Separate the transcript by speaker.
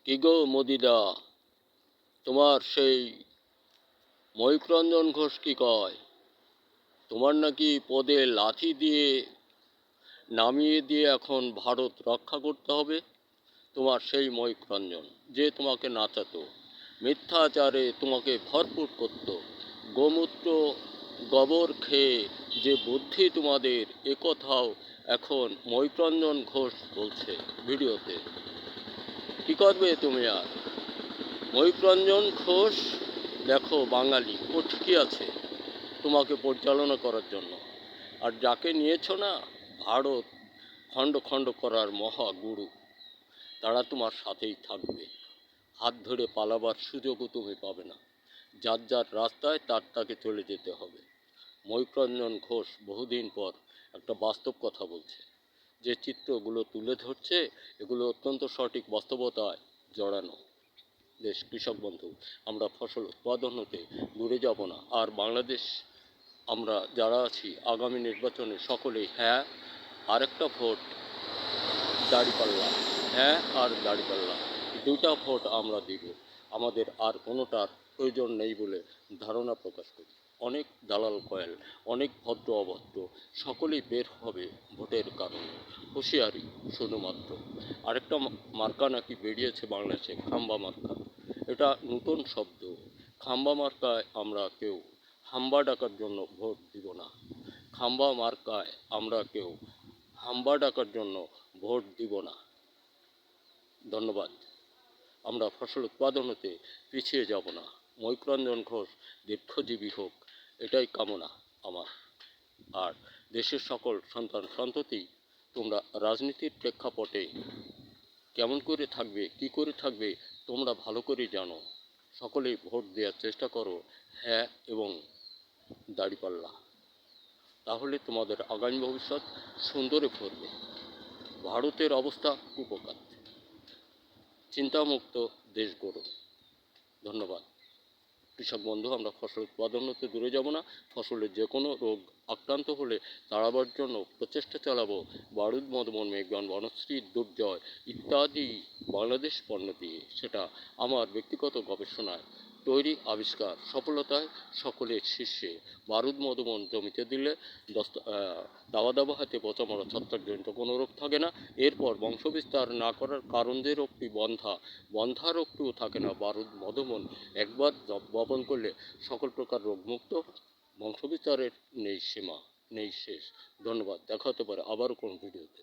Speaker 1: কি গো মদিদা, তোমার সেই ময়ূররঞ্জন ঘোষ কি কয়? তোমার নাকি পদে লাথি দিয়ে নামিয়ে দিয়ে এখন ভারত রক্ষা করতে হবে। তোমার সেই ময়ূররঞ্জন যে তোমাকে নাচাতো, মিথ্যাচারে তোমাকে ভরপুর করত, গোমূত্র গোবর খেয়ে যে বুদ্ধি তোমাদের, একথাও এখন ময়ূররঞ্জন ঘোষ বলছে ভিডিওতে। কি করবে তুমি আর? ময়ূররঞ্জন ঘোষ দেখো বাঙালি, ও ঠিকই আছে তোমাকে পরিচালনা করার জন্য। আর যাকে নিয়েছ না ভারত খণ্ড খণ্ড করার মহাগুরু, তারা তোমার সাথেই থাকবে। হাত ধরে পালাবার সুযোগও তুমি পাবে না। যার যার রাস্তায় তার তাকে চলে যেতে হবে। ময়ূররঞ্জন ঘোষ বহুদিন পর একটা বাস্তব কথা বলছে। যে চিত্রগুলো তুলে ধরছে এগুলো অত্যন্ত সঠিক বাস্তবতায় জড়ানো। দেশ কৃষক বন্ধু, আমরা ফসল উৎপাদন হতে দূরে যাব না। আর বাংলাদেশ আমরা যারা আছি আগামী নির্বাচনে সকলেই হ্যাঁ, আরেকটা ভোট দাঁড়িপাল্লা, হ্যাঁ আর দাঁড়িপাল্লা, দুটা ভোট আমরা দিব। আমাদের আর কোনোটার প্রয়োজন নেই বলে ধারণা প্রকাশ করি। অনেক দালাল কয়েল, অনেক ভদ্র অভদ্র সকলেই বের হবে ভোটের কারণে। হুঁশিয়ারি শুধুমাত্র। আরেকটা মার্কা নাকি বেরিয়েছে বাংলাদেশে, খাম্বা মার্কা। এটা নতুন শব্দ। খাম্বা মার্কায় আমরা কেউ হাম্বা ডাকার জন্য ভোট দিব না। খাম্বা মার্কায় আমরা কেউ হাম্বা ডাকার জন্য ভোট দিব না। ধন্যবাদ। আমরা ফসল উৎপাদন হতে পিছিয়ে যাব না। ময়ূররঞ্জন ঘোষ দীর্ঘজীবী হোক, এটাই কামনা আমার। আর দেশের সকল সন্তান সন্ততি, তোমরা রাজনীতির প্রেক্ষাপটে কেমন করে থাকবে, কি করে থাকবে তোমরা ভালো করে জানো। সকলেই ভোট দেওয়ার চেষ্টা করো হ্যাঁ এবং দাঁড়িপাল্লা। তাহলে তোমাদের আগামী ভবিষ্যৎ সুন্দরে ভরবে। ভারতের অবস্থা কুপোকাত। চিন্তামুক্ত দেশ গড়ো। ধন্যবাদ। কৃষক বন্ধু, আমরা ফসল উৎপাদন হতে দূরে যাব না। ফসলের যে কোনো রোগ আক্রান্ত হলে তাড়াবার জন্য প্রচেষ্টা চালাবো বারুদ, মদমন, মেঘবান, বনশ্রী, দুর্জয় ইত্যাদি বাংলাদেশ পণ্য দিয়ে। সেটা আমার ব্যক্তিগত গবেষণায় তৈরি আবিষ্কার, সফলতায় সকলের শীর্ষে। বারুদ মদমন জমিতে দিলে দাওয়া দাওয়া হাতে পচা মরা ছত্রাকজনিত কোনো রোগ থাকে না। এরপর বংশবিস্তার না করার কারণ যে রোগটি বন্ধা রোগটিও থাকে না। বারুদ মদমন একবার বপন করলে সকল প্রকার রোগমুক্ত, বংশবিস্তারের নেই সীমা, নেই শেষ। ধন্যবাদ। দেখা হতে পারে আবারও কোনো ভিডিওতে।